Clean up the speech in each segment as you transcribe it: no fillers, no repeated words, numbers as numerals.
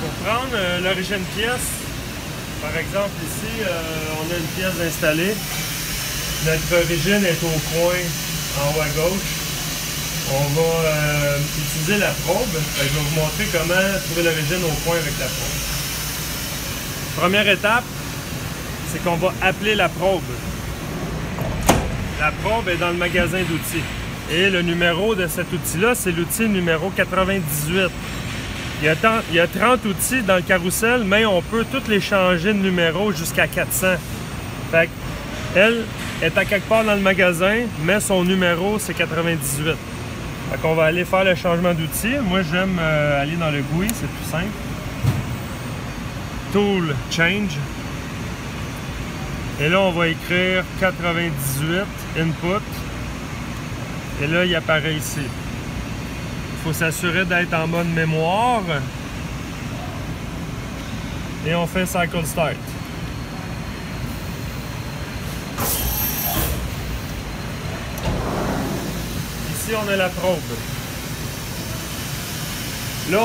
Pour prendre l'origine pièce, par exemple ici, on a une pièce installée. Notre origine est au coin en haut à gauche. On va utiliser la probe. Je vais vous montrer comment trouver l'origine au coin avec la probe. Première étape, c'est qu'on va appeler la probe. La probe est dans le magasin d'outils. Et le numéro de cet outil-là, c'est l'outil numéro 98. Il y a 30 outils dans le carrousel, mais on peut tous les changer de numéro jusqu'à 400. Fait qu'elle est à quelque part dans le magasin, mais son numéro, c'est 98. Fait qu'on va aller faire le changement d'outil. Moi, j'aime aller dans le GUI, c'est plus simple. Tool Change. Et là, on va écrire 98 Input. Et là, il apparaît ici. Il faut s'assurer d'être en mode mémoire. Et on fait Cycle Start. Ici, on a la probe. Là,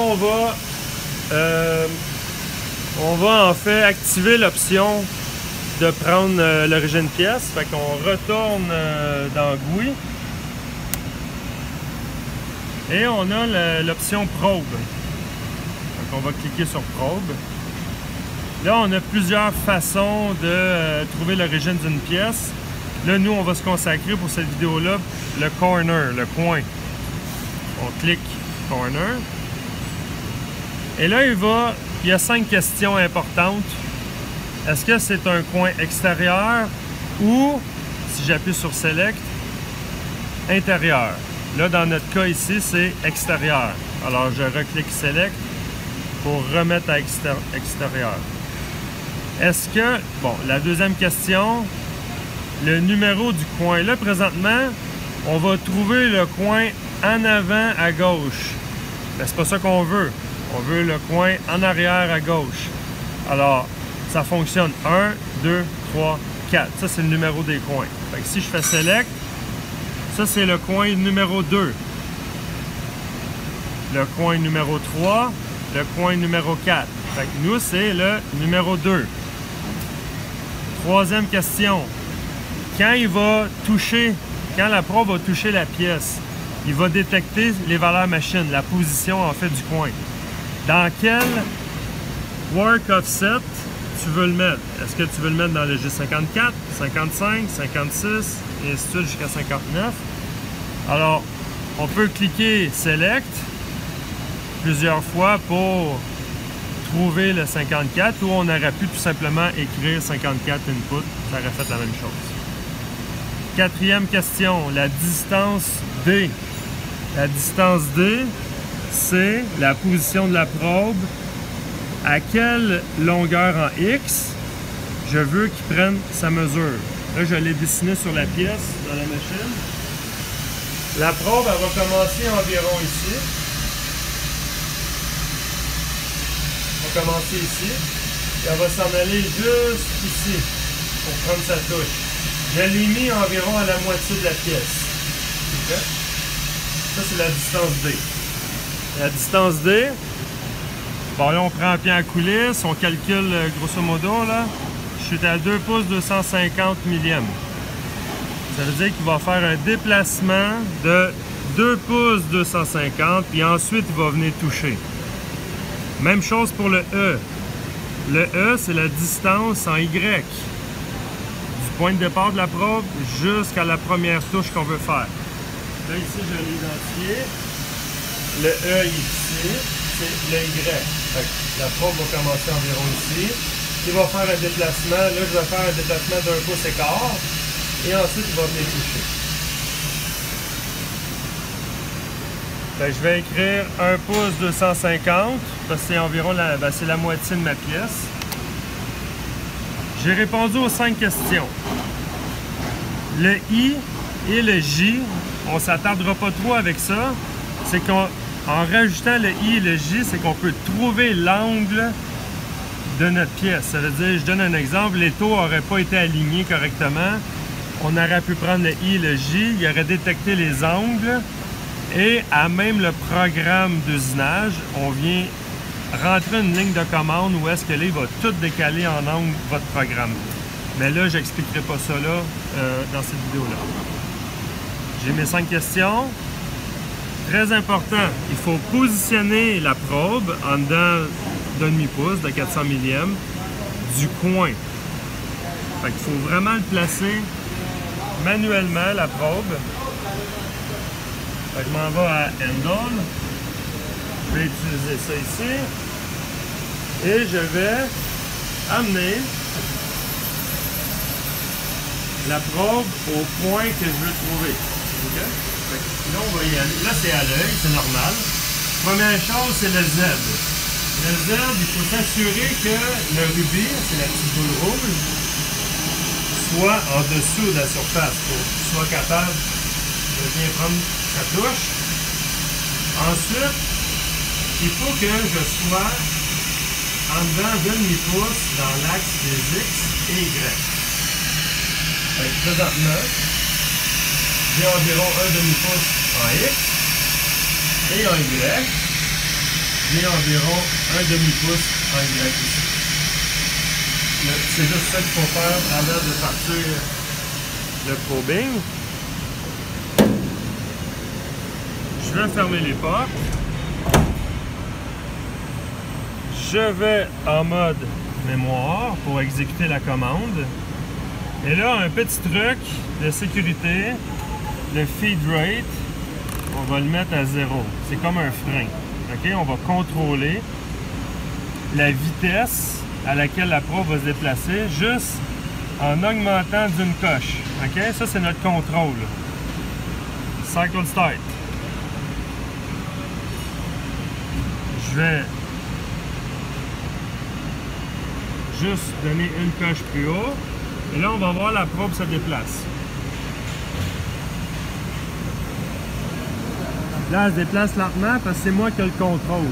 on va en fait activer l'option de prendre l'origine pièce. Fait qu'on retourne dans GUI. Et on a l'option probe. Donc on va cliquer sur probe. Là, on a plusieurs façons de trouver l'origine d'une pièce. Là, nous, on va se consacrer pour cette vidéo-là le corner, le coin. On clique corner. Et là, il y a 5 questions importantes. Est-ce que c'est un coin extérieur ou, si j'appuie sur Select, intérieur? Là, dans notre cas ici, c'est extérieur. Alors, je reclique Select pour remettre à extérieur. Est-ce que, bon, la deuxième question, le numéro du coin. Là, présentement, on va trouver le coin en avant à gauche. Mais c'est pas ça qu'on veut. On veut le coin en arrière à gauche. Alors, ça fonctionne 1, 2, 3, 4. Ça, c'est le numéro des coins. Fait que si je fais Select, ça, c'est le coin numéro 2. Le coin numéro 3. Le coin numéro 4. Fait que nous, c'est le numéro 2. Troisième question. Quand la probe va toucher la pièce, il va détecter les valeurs machines, la position en fait du coin. Dans quel work offset tu veux le mettre? Est-ce que tu veux le mettre dans le G54, 55, 56, et ainsi de suite jusqu'à 59? Alors, on peut cliquer Select plusieurs fois pour trouver le 54 ou on aurait pu tout simplement écrire 54 Input, ça aurait fait la même chose. Quatrième question, la distance D. La distance D, c'est la position de la probe. À quelle longueur en X je veux qu'il prenne sa mesure. Là, je l'ai dessiné sur la pièce, dans la machine. La probe, elle va commencer environ ici. Elle va commencer ici. Et elle va s'en aller juste ici, pour prendre sa touche. Je l'ai mis environ à la moitié de la pièce. Okay? Ça, c'est la distance D. La distance D, bon là, on prend un pied à coulisse, on calcule grosso modo, là, je suis à 2 pouces 250 millièmes. Ça veut dire qu'il va faire un déplacement de 2 pouces 250, puis ensuite, il va venir toucher. Même chose pour le E. Le E, c'est la distance en Y. Point de départ de la probe jusqu'à la première touche qu'on veut faire. Là, ici, je l'ai identifié. Le E ici, c'est le Y. Fait que la probe va commencer environ ici. Il va faire un déplacement. Là, je vais faire un déplacement d'1 pouce et quart. Et ensuite, il va venir toucher. Fait que je vais écrire 1 pouce 250. Parce que c'est environ c'est la moitié de ma pièce. J'ai répondu aux 5 questions. Le I et le J, on ne s'attardera pas trop avec ça. C'est qu'en rajoutant le I et le J, c'est qu'on peut trouver l'angle de notre pièce. Ça veut dire, je donne un exemple, les taux n'auraient pas été alignés correctement. On aurait pu prendre le I et le J, il aurait détecté les angles. Et à même le programme d'usinage, on vient rentrer une ligne de commande où est-ce que là, il va tout décaler en angle votre programme. Mais là, je n'expliquerai pas ça là, dans cette vidéo-là. J'ai mes 5 questions. Très important, il faut positionner la probe en dedans d'un demi-pouce, de 400 millième, du coin. Fait qu'il faut vraiment le placer manuellement, la probe. Fait que je m'en vais à Handle. Je vais utiliser ça ici. Et je vais amener la probe au point que je veux trouver. Okay? Fait que là, on va y aller. Là, c'est à l'œil, c'est normal. Première chose, c'est le Z. Le Z, il faut s'assurer que le rubis, c'est la petite boule rouge, soit en dessous de la surface pour qu'il soit capable de bien prendre sa touche. Ensuite, il faut que je sois en dedans d'un demi-pouce dans l'axe des X et Y. Fait que présentement, j'ai environ un demi-pouce en X et en Y. J'ai environ un demi-pouce en Y ici. C'est juste ça qu'il faut faire avant de partir le probing. Je vais fermer les portes. Je vais en mode mémoire pour exécuter la commande. Et là, un petit truc de sécurité, le feed rate, on va le mettre à 0. C'est comme un frein. Okay? On va contrôler la vitesse à laquelle la probe va se déplacer juste en augmentant d'une coche. Okay? Ça, c'est notre contrôle. Cycle start. Je vais juste donner une coche plus haut. Et là, on va voir la probe se déplace. Là, elle se déplace lentement parce que c'est moi qui ai le contrôle.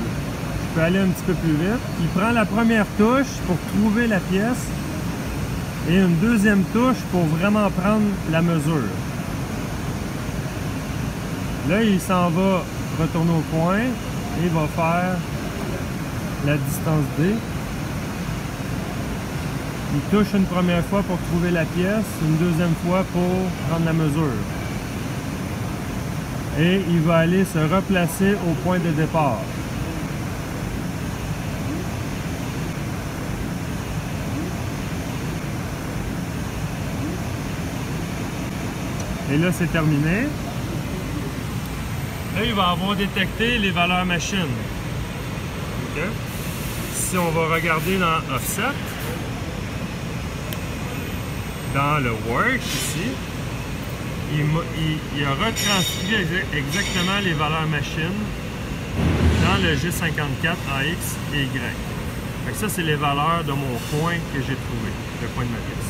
Je peux aller un petit peu plus vite. Il prend la première touche pour trouver la pièce et une deuxième touche pour vraiment prendre la mesure. Là, il s'en va retourner au coin et il va faire la distance D. Il touche une première fois pour trouver la pièce, une deuxième fois pour prendre la mesure. Et il va aller se replacer au point de départ. Et là, c'est terminé. Là, il va avoir détecté les valeurs machines. Okay. Si on va regarder dans Offset, dans le Work ici, il a retranscrit exactement les valeurs machines dans le G54 AX et Y. Fait que ça, c'est les valeurs de mon point que j'ai trouvé, le point de ma pièce.